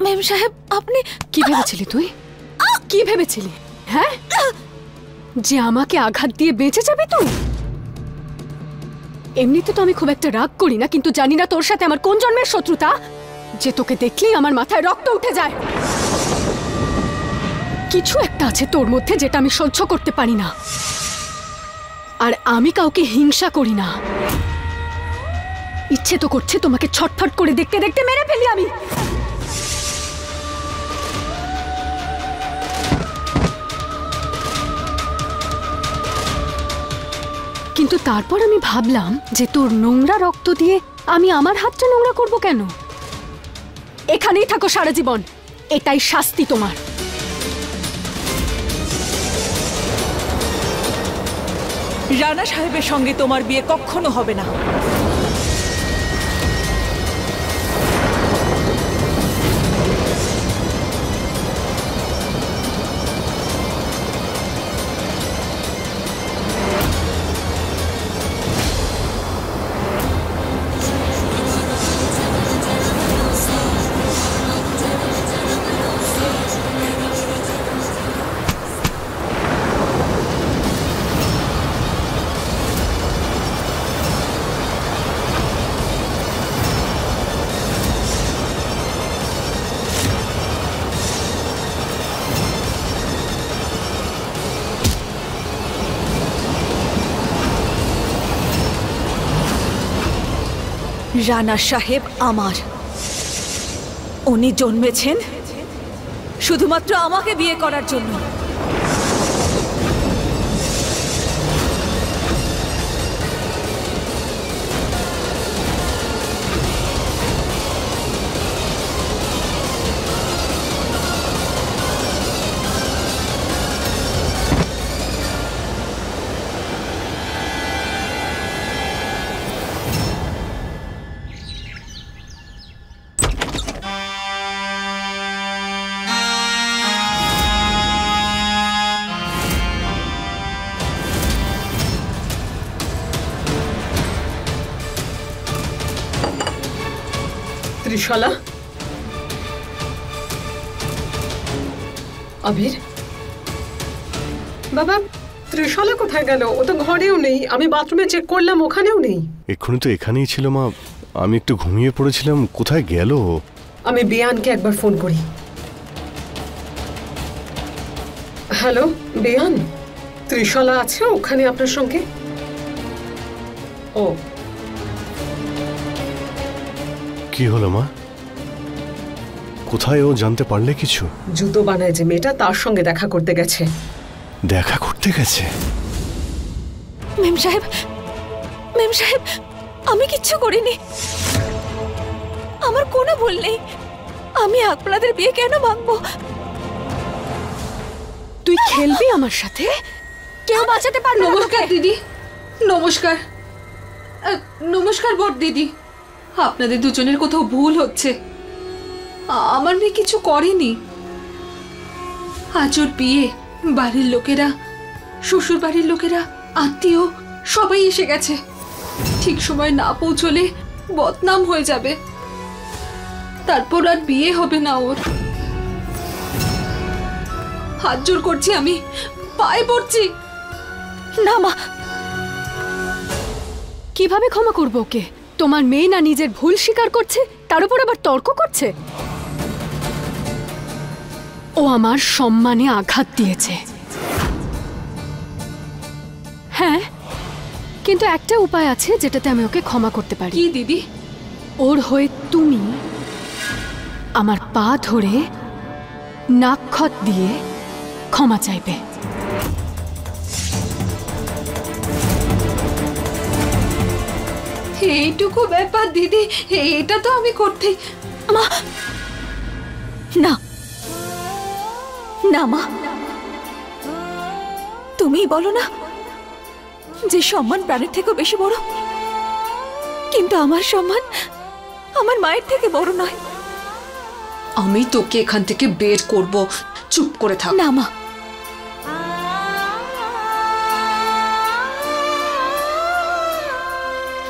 মেম সাহেব, আপনি কি ভেবেছিলি তুই? কি ভেবেছিলি? হ্যাঁ, যে আমাকে আঘাত দিয়ে বেঁচে যাবে তুই? এমনিতে তো আমি খুব একটা রাগ করি না, কিন্তু জানি না তোর সাথে আমার কোন জন্মের শত্রুতা, যে তোকে দেখলেই আমার মাথায় রক্ত উঠে যায়। কিছু একটা আছে তোর মধ্যে যেটা আমি সহ্য করতে পারি না। আর আমি কাউকে হিংসা করি না। ইচ্ছে তো করছে তোমাকে ছটফট করে দেখতে দেখতে মেরে ফেলি আমি। কিন্তু তারপর আমি ভাবলাম যে তোর নোংরা রক্ত দিয়ে আমি আমার হাতটা নোংরা করব কেন? এখানেই থাকো সারা জীবন, এটাই শাস্তি তোমার। রানা সাহেবের সঙ্গে তোমার বিয়ে কখনো হবে না। রানা সাহেব আমার, উনি জন্মেছেন শুধুমাত্র আমাকে বিয়ে করার জন্য। ত্রিশালা, আবির, বাবা ত্রিশালা কোথায় গেল? ও তো ঘরেও নেই, আমি বাথরুমে চেক করলাম, ওখানেও নেই। এক্ষুনি তো এখানেই ছিল মা, আমি একটু ঘুমিয়ে পড়েছিলাম, কোথায় গেল? আমি বেয়ানকে একবার ফোন করি। হ্যালো বেয়ান, ত্রিশালা আছে ওখানে আপনার সঙ্গে? ও কি হলো মা, কোথায় ও জানতে পারলে কিছু? জুতো বানায় যে মেয়েটা, তার সঙ্গে দেখা করতে গেছে। দেখা করতে গেছে? মেম সাহেব, মেম সাহেব, আমি কিচ্ছু করিনি, আমার কোনো ভুল নেই। আমি আপনাদের বিয়ে কেন ভাঙবো? তুই খেলবি আমার সাথে? কেউ বাঁচাতে পারবে না। নমস্কার দিদি, নমস্কার। নমস্কার বড় দিদি, আপনাদের দুজনের কোথাও ভুল হচ্ছে। আমার মেয়ে কিছু করেনি। আজ ওর বিয়ে, বাড়ির লোকেরা, শ্বশুর বাড়ির লোকেরা, আত্মীয় সবাই এসে গেছে। ঠিক সময় না পৌঁছলে বদনাম হয়ে যাবে, তারপর আর বিয়ে হবে না ওর। হাত জোর করছি, আমি পায়ে পড়ছি। না মা, কিভাবে ক্ষমা করবো ওকে? তোমার মেয়ে না নিজের ভুল স্বীকার করছে, তার উপর আবার তর্ক করছে। ও আমার সম্মানে আঘাত দিয়েছে। হ্যাঁ, কিন্তু একটা উপায় আছে যেটাতে আমি ওকে ক্ষমা করতে পারি। কি দিদি? ওর হয়ে তুমি আমার পা ধরে নাক্ষত দিয়ে ক্ষমা চাইবে। এইটুকু ব্যাপার দিদি, এটা তো আমি করতেই। মা না, না মা, তুমিই বলো না যে সম্মান প্রাণের থেকেও বেশি বড়, কিন্তু আমার সম্মান আমার মায়ের থেকে বড় নয়। আমি তোকে এখান থেকে বের করব, চুপ করে থাক। না মা,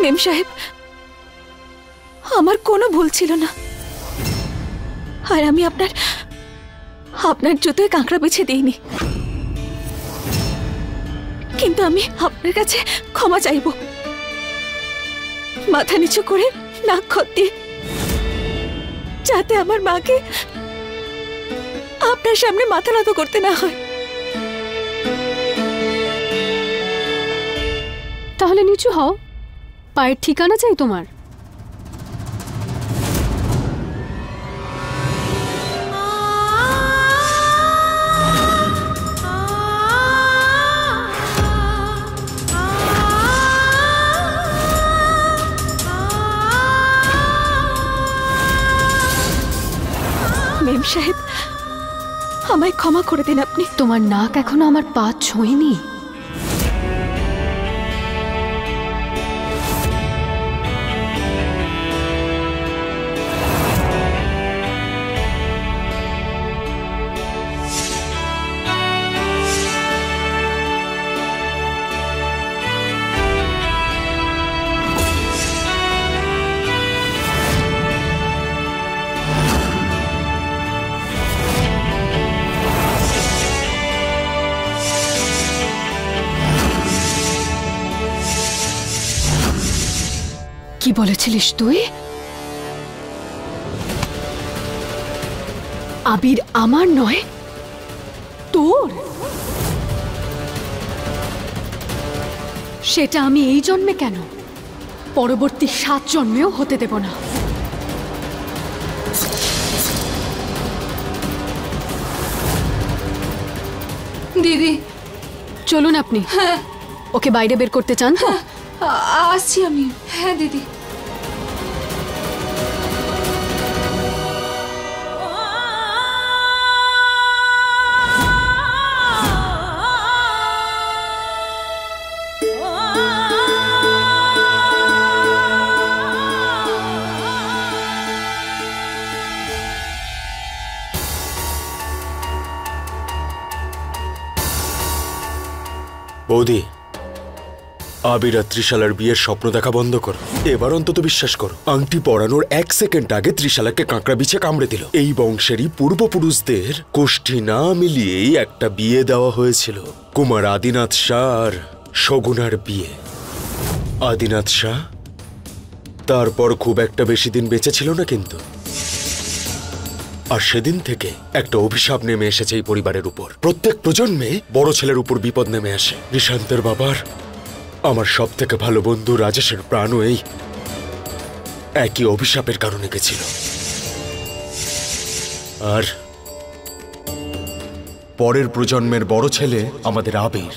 মেম সাহেব, আমার কোনো ভুল ছিল না। আর আমি আপনার জুতোয় কাঁকড়া বিছে দিইনি, কিন্তু আমি আপনার কাছে ক্ষমা চাইব, মাথা নিচু করে নাক খত দিয়ে, যাতে আমার মাকে আপনার সামনে মাথা নত করতে না হয়। তাহলে নিচু হও, পায়ের ঠিকানা চাই তোমার। মেম সাহেব, আমায় ক্ষমা করে দিন আপনি। তোমার নাক এখনো আমার পা ছোঁয়নি। কি বলেছিলিস তুই? আবির আমার নয়, তোর? সেটা আমি এই জন্মে কেন, পরবর্তী 7 জন্মেও হতে দেব না। দিদি, চলুন আপনি। হ্যাঁ, ওকে বাইরে বের করতে চান তো? আসছি আমি। হ্যাঁ দিদি। বৌদি, আবির আর ত্রিশালার বিয়ের স্বপ্ন দেখা বন্ধ করো। এবার অন্তত বিশ্বাস করো, আংটি পরানোর 1 সেকেন্ড আগে ত্রিশালাকে কাঁকড়া বিছে কামড়ে দিল। এই বংশেরই পূর্বপুরুষদের কোষ্ঠী না মিলিয়েই একটা বিয়ে দেওয়া হয়েছিল, কুমার আদিনাথ শাহ আর শগুনার বিয়ে। আদিনাথ শাহ তারপর খুব একটা বেশি দিন বেঁচে ছিল না কিন্তু, আর সেদিন থেকে একটা অভিশাপ নেমে এসেছে এই পরিবারের উপর। প্রত্যেক প্রজন্মে বড় ছেলের উপর বিপদ নেমে আসে। নিশান্তের বাবার আমার সব থেকে ভালো বন্ধু রাজেশের প্রাণও এই একই অভিশাপের কারণে গেছিল। আর পরের প্রজন্মের বড় ছেলে আমাদের আবির।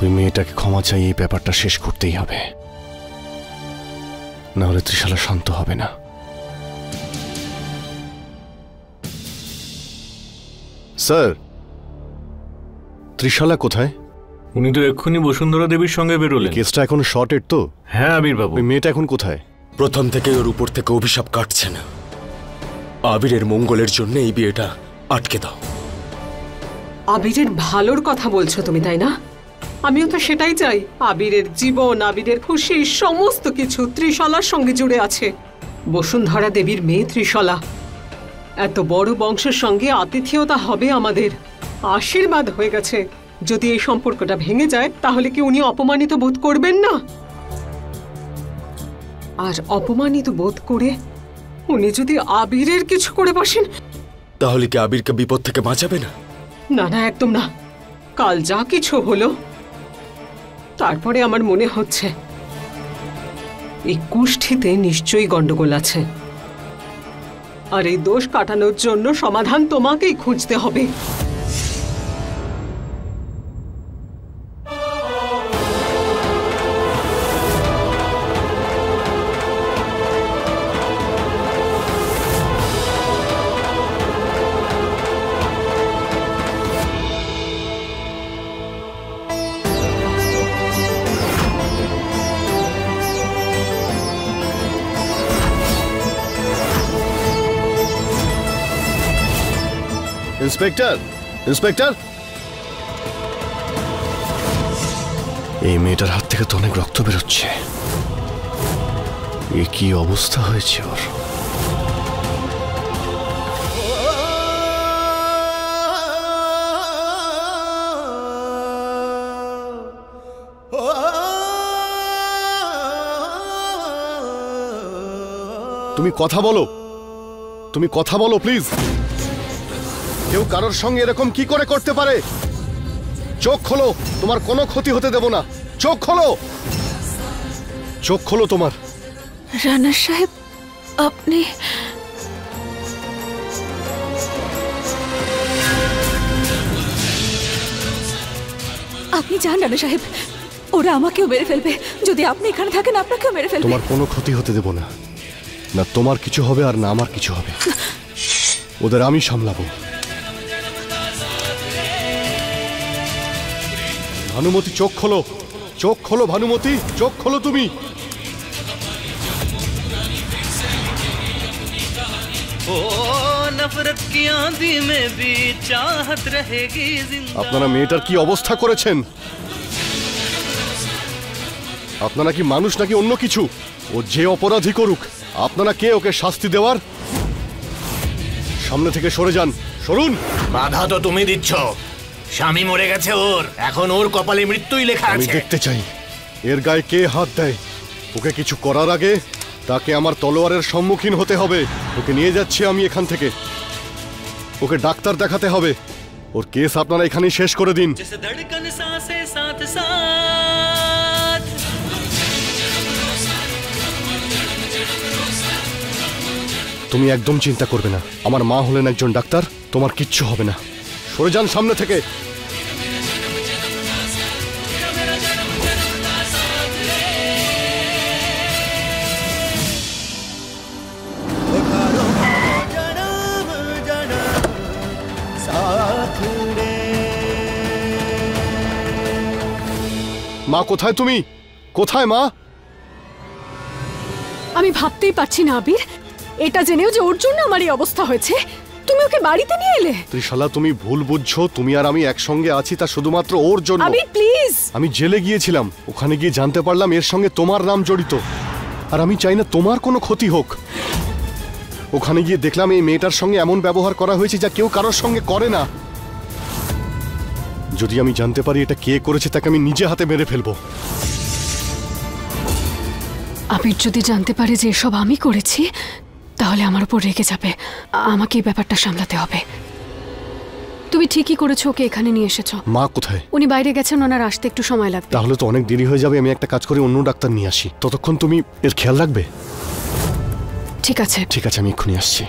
ওই মেয়েটাকে ক্ষমা চাই, এই ব্যাপারটা শেষ করতেই হবে, না হলে ত্রিশালা শান্ত হবে না। স্যার, ত্রিশালা কোথায়? উনি তো এক্ষুনি বসুন্ধরা দেবীর সঙ্গে বেরোলেন। কেসটা এখন শর্টেড তো? হ্যাঁ আবির বাবু। ওই মেয়েটা এখন কোথায়? প্রথম থেকে ওর উপর থেকে অভিশাপ কাটছে না। আবিরের মঙ্গলের জন্য এই বিয়েটা আটকে দাও। আবিরের ভালোর কথা বলছো তুমি, তাই না? আমিও তো সেটাই চাই। আবিরের জীবন, আবিরের খুশি, সমস্ত কিছু ত্রিশালার সঙ্গে জুড়ে আছে। বসুন্ধরা দেবীর মেয়ে ত্রিশালা, এত বড় বংশের সঙ্গে আতিথেয়তা হবে আমাদের, আশীর্বাদ হয়ে গেছে। যদি এই সম্পর্কটা ভেঙে যায় তাহলে কি উনি অপমানিত বোধ করবেন না? আর অপমানিত বোধ করে উনি যদি আবিরের কিছু করে বসেন, তাহলে কি আবিরকে বিপদ থেকে বাঁচাবে না? না না, একদম না। কাল যা কিছু হলো তারপরে আমার মনে হচ্ছে এই কুষ্ঠিতে নিশ্চয়ই গন্ডগোল আছে, আর এই দোষ কাটানোর জন্য সমাধান তোমাকেই খুঁজতে হবে। ইন্সপেক্টর, ইন্সপেক্টর, এই মেয়েটার হাত থেকে তো অনেক রক্ত বেরোচ্ছে। এ কি অবস্থা হয়েছে ওর? তুমি কথা বলো, তুমি কথা বলো প্লিজ। কেউ কারোর সঙ্গে এরকম কি করে করতে পারে? চোখ খোলো, তোমার কোনো ক্ষতি হতে দেব না। চোখ খোলো, চোখ খোলো তোমার। রানা সাহেব, আপনি যান রানা সাহেব, ওরা আমাকেও মেরে ফেলবে। যদি আপনি এখানে থাকেন আপনাকেও মেরে ফেলবে। তোমার কোনো ক্ষতি হতে দেব না, না তোমার কিছু হবে আর না আমার কিছু হবে। ওদের আমি সামলাবো। ভানুমতি চোখ খোলো, চোখ খোলো ভানুমতি, চোখ খোলো তুমি। আপনারা মেয়েটার কি অবস্থা করেছেন? আপনারা কি মানুষ নাকি অন্য কিছু? ও যে অপরাধী করুক, আপনারা কে ওকে শাস্তি দেওয়ার? সামনে থেকে সরে যান, সরুন। বাধা তো তুমি দিচ্ছ। স্বামী মরে গেছে ওর, এখন ওর কপালে মৃত্যুই লেখা আছে। আমি দেখতে চাই এর গায়ে কে হাত দেয়। ওকে কিছু করার আগে তাকে আমার তলোয়ারের সম্মুখীন হতে হবে। ওকে নিয়ে যাচ্ছি আমি এখান থেকে। ওকে ডাক্তার দেখাতে হবে। ওর কেস আপনারা এখানেই শেষ করে দিন। তুমি একদম চিন্তা করবে না, আমার মা হলেন একজন ডাক্তার, তোমার কিচ্ছু হবে না। সরে যান সামনে থেকে। মা কোথায় তুমি? কোথায় মা? আমি ভাবতেই পারছি না আবির, এটা জেনেও যে ওর জন্য আমার এই অবস্থা হয়েছে, তুমি ওকে বাড়িতে নিয়ে এলে। ত্রিশালা, তুমি ভুল বুঝছো। তুমি আর আমি একসঙ্গে আছি তা শুধুমাত্র ওর জন্য। আবির প্লিজ। আমি জেলে গিয়েছিলাম, ওখানে গিয়ে জানতে পারলাম এর সঙ্গে তোমার নাম জড়িত, আর আমি চাই না তোমার কোনো ক্ষতি হোক। ওখানে গিয়ে দেখলাম এই মেয়েটার সঙ্গে এমন ব্যবহার করা হয়েছে যা কেউ কারোর সঙ্গে করে না। যদি আমি জানতে পারি এটা কে করেছে, তাকে আমি নিজে হাতে মেরে ফেলবো। আবির যদি জানতে পারে যে এসব আমি করেছি, তাহলে আমার উপর রেগে যাবে। আমাকে এই ব্যাপারটা সামলাতে হবে। তুমি ঠিকই করেছো ওকে এখানে নিয়ে এসেছো। মা কোথায়? উনি বাইরে গেছেন, ওনার আসতে একটু সময় লাগবে। তাহলে তো অনেক দেরি হয়ে যাবে। আমি একটা কাজ করে অন্য ডাক্তার নিয়ে আসি, ততক্ষণ তুমি এর খেয়াল রাখবে। ঠিক আছে ঠিক আছে, আমি এক্ষুনি আসছি।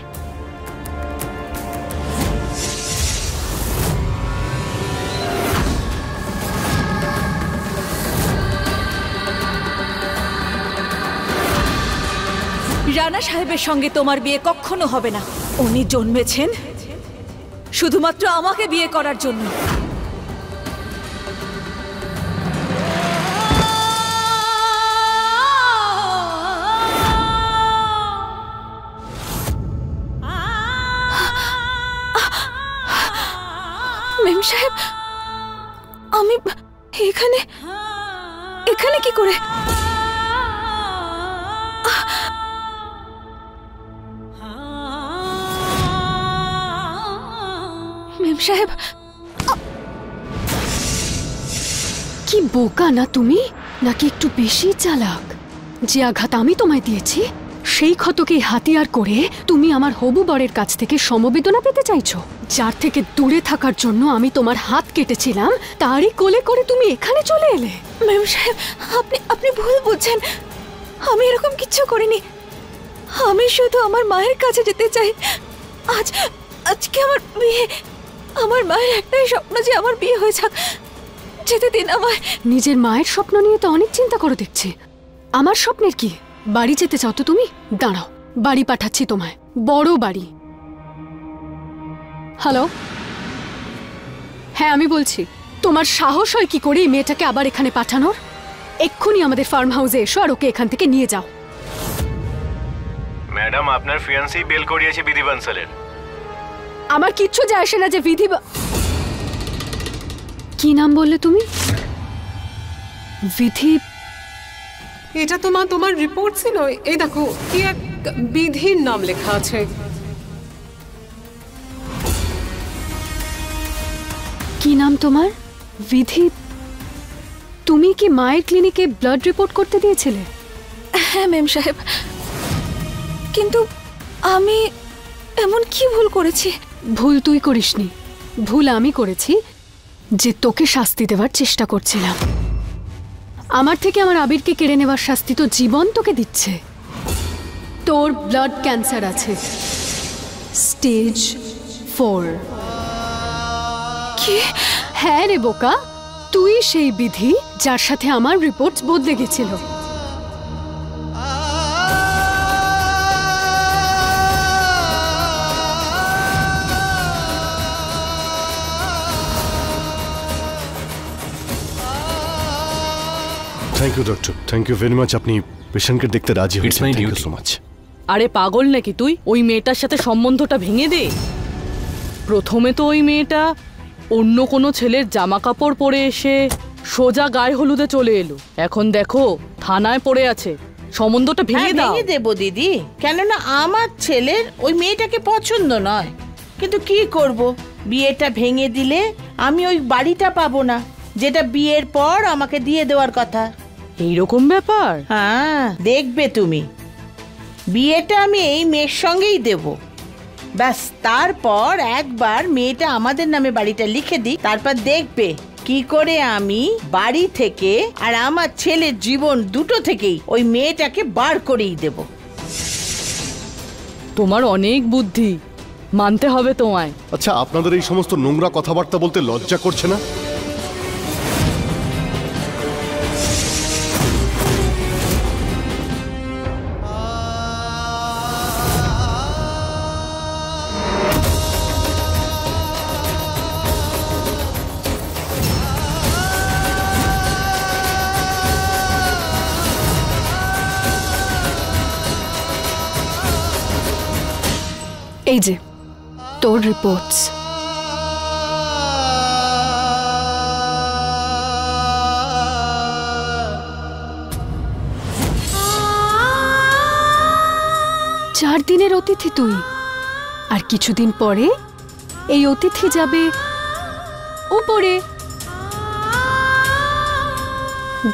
রানা সাহেবের সঙ্গে তোমার বিয়ে কখনো হবে না। উনি জন্মেছেন শুধুমাত্র আমাকে বিয়ে করার জন্য। মেম সাহেব, আমি এখানে এখানে কি করে? মেম সাহেব, কি বোকা না তুমি, নাকি একটু বেশি চালাক? যে আঘাত আমি তোমায় দিয়েছি সেই ক্ষতকে হাতিয়ার করে তুমি আমার হবু বরের কাছ থেকে সমবেদনা পেতে চাইছো। যার থেকে দূরে থাকার জন্য আমি তোমার হাত কেটেছিলাম, তারই কোলে করে তুমি এখানে চলে এলে। মেম সাহেব, আপনি ভুল বুঝছেন। আমি এরকম কিচ্ছু করিনি। আমি শুধু আমার মায়ের কাছে যেতে চাই। আজকে আমার বিয়ে। আমার মায়ের একটাই স্বপ্ন যে আমার বিয়ে হয়ে যাক। যেতে দিন আমায়। নিজের মায়ের স্বপ্ন নিয়ে তো অনেক চিন্তা করে দেখছি। আমার স্বপ্নের কি? বাড়ি যেতে চাও তো তুমি? দাঁড়াও, বাড়ি পাঠাচ্ছি তোমায়, বড় বাড়ি। হ্যালো, হ্যাঁ আমি বলছি। তোমার সাহস হয় কি করে এই মেয়েটাকে আবার এখানে পাঠানোর? এক্ষুনি আমাদের ফার্ম হাউসে এসো আর ওকে এখান থেকে নিয়ে যাও। ম্যাডাম, আপনার ফিয়ান্সি বেল করিয়েছে বিধি বানসালের। আমার কিচ্ছু যায় আসে না যে বিধি। কি নাম বললে তুমি? বিধি, এটা তো মা তোমার রিপোর্টসই নয়। এই দেখো কি এক বিধির নাম লেখা আছে। কি নাম তোমার? বিধি। তুমি কি মায়ের ক্লিনিকে ব্লাড রিপোর্ট করতে দিয়েছিলে? হ্যাঁ মেম সাহেব, কিন্তু আমি এমন কি ভুল করেছি? ভুল তুই করিসনি, ভুল আমি করেছি যে তোকে শাস্তি দেওয়ার চেষ্টা করছিলাম। আমার থেকে আমার আবিরকে কেড়ে নেওয়ার শাস্তি তো জীবন তোকে দিচ্ছে। তোর ব্লাড ক্যান্সার আছে, স্টেজ 4। কি? হ্যাঁ রে বোকা, তুই সেই বিধি যার সাথে আমার রিপোর্টস বদলে গেছিল। Thank you doctor, thank you very much. আপনি পেশেন্টকে দেখতে রাজি হয়েছেন, থ্যাংক ইউ সো মাচ। আরে পাগল নাকি তুই? ওই মেয়েটার সাথে সম্বন্ধটা ভেঙে দে। প্রথমে তো ওই মেয়েটা অন্য কোনো ছেলের জামা কাপড় পরে এসে সোজা গায়ে হলুদে চলে এলো, এখন দেখো থানায় পড়ে আছে। সম্বন্ধটা ভেঙে দাও। ভেঙে দেবো দিদি, কেননা আমার ছেলের ওই মেয়েটাকে পছন্দ নয়। কিন্তু কি করব, বিয়েটা ভেঙে দিলে আমি ওই বাড়িটা পাবো না যেটা বিয়ের পর আমাকে দিয়ে দেওয়ার কথা। এইরকম ব্যাপার? হ্যাঁ, দেখবে তুমি, বিয়েটা আমি এই মেয়ের সঙ্গেই দেব। ব্যাস, তারপর একবার মেয়েটা আমাদের নামে বাড়িটা লিখে দিই, তারপর দেখবে কি করে আমি বাড়ি থেকে আর আমার ছেলের জীবন দুটো থেকেই ওই মেয়েটাকে বার করেই দেব। তোমার অনেক বুদ্ধি, মানতে হবে তোমায়। আচ্ছা, আপনাদের এই সমস্ত নোংরা কথাবার্তা বলতে লজ্জা করছে না? এই যে তোর রিপোর্টস। চার দিনের অতিথি তুই, আর কিছুদিন পরে এই অতিথি যাবে উপরে।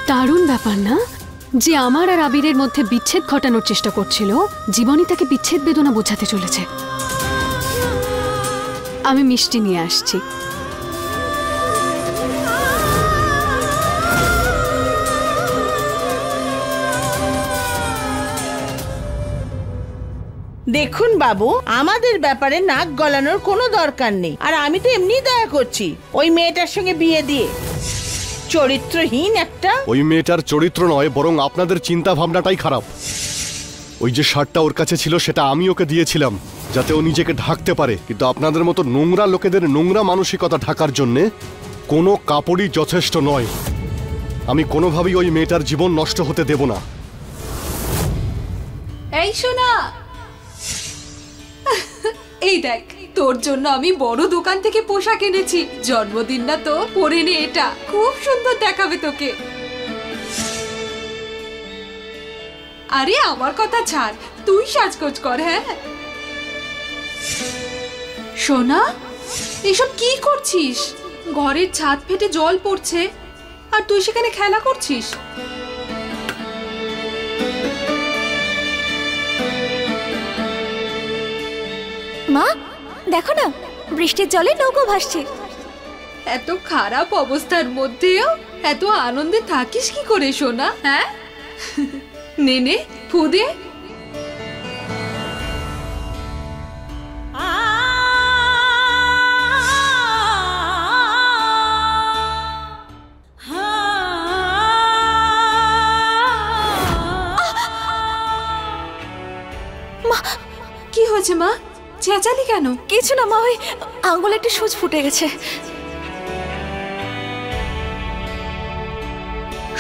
দারুণ ব্যাপার না, যে আমার আর আবিরের মধ্যে বিচ্ছেদ ঘটানোর চেষ্টা করছিল, জীবনই তাকে বিচ্ছেদ বেদনা বোঝাতে চলেছে। আমি মিষ্টি নিয়ে আসছি। দেখুন বাবু, আমাদের ব্যাপারে নাক গলানোর কোনো দরকার নেই। আর আমি তো এমনি দয়া করছি ওই মেয়েটার সঙ্গে বিয়ে দিয়ে। চরিত্রহীন একটা। ওই মেয়েটার চরিত্র নয়, বরং আপনাদের চিন্তা ভাবনাটাই খারাপ। ওই যে শার্টটা ওর কাছে ছিল সেটা আমি ওকে দিয়েছিলাম যাতে ও নিজেকে ঢাকতে পারে, কিন্তু আপনাদের মতো নোংরা লোকেদের নোংরা মানসিকতা ঢাকার জন্যে কোনো কাপড়ই যথেষ্ট নয়। আমি কোনোভাবেই ওই মেয়েটার জীবন নষ্ট হতে দেব না। এই শোনা, এই দেখ, তোর জন্য আমি বড় দোকান থেকে পোশাক এনেছি। জন্মদিন না তো, পরে নে, এটা খুব সুন্দর দেখাবে তোকে। আরে আমার কথা ছাড়, তুই সাজগোজ কর। হ্যাঁ সোনা, এসব কি করছিস? ঘরের ছাদ ফেটে জল পড়ছে আর তুই সেখানে খেলা করছিস। মা দেখো না, বৃষ্টির জলে নৌকো ভাসছে। এত খারাপ অবস্থার মধ্যেও এত আনন্দে থাকিস কি করে সোনা? হ্যাঁ, নে নে, ফু দে। মা, কি হয়েছে মা? চেঁচালি কেন? কিছু না মা, ওই আঙ্গুলে একটা সুচ ফুটে গেছে।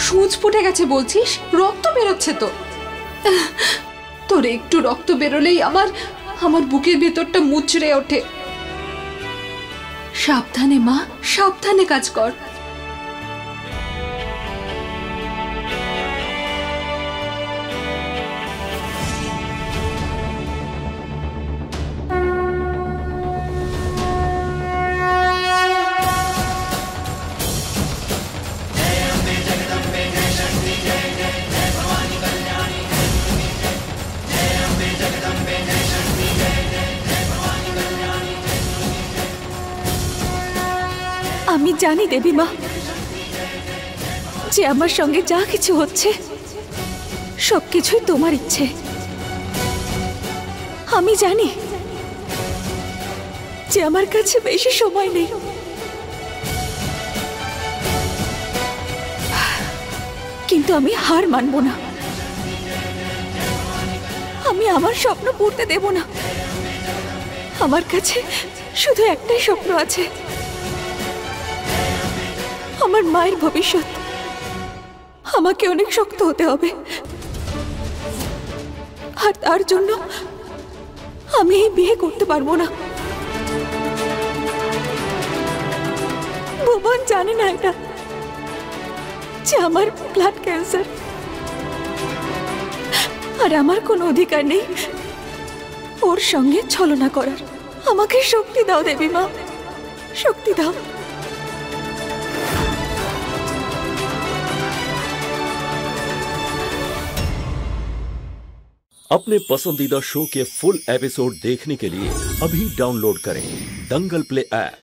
সুচ ফুটে গেছে বলছিস? রক্ত বেরোচ্ছে তো। তোর একটু রক্ত বেরোলেই আমার বুকের ভেতরটা মুচড়ে ওঠে। সাবধানে মা, সাবধানে কাজ কর। আমি জানি দেবী মা যে আমার সঙ্গে যা কিছু হচ্ছে সবকিছুই তোমার ইচ্ছে। আমি জানি যে আমার কাছে বেশি সময় নেই, কিন্তু আমি হার মানব না। আমি আমার স্বপ্ন পূরতে দেব না। আমার কাছে শুধু একটাই স্বপ্ন আছে, আমার মায়ের ভবিষ্যৎ। আমাকে অনেক শক্ত হতে হবে, আর তার জন্য আমি এই বিয়ে করতে পারবো না। ভুবন জানে না এটা যে আমার ব্লাড ক্যান্সার, আর আমার কোনো অধিকার নেই ওর সঙ্গে ছলনা করার। আমাকে শক্তি দাও দেবী মা, শক্তি দাও। अपने पसंदीदा शो के फुल एपिसोड देखने के लिए अभी डाउनलोड करें दंगल प्ले ऐप।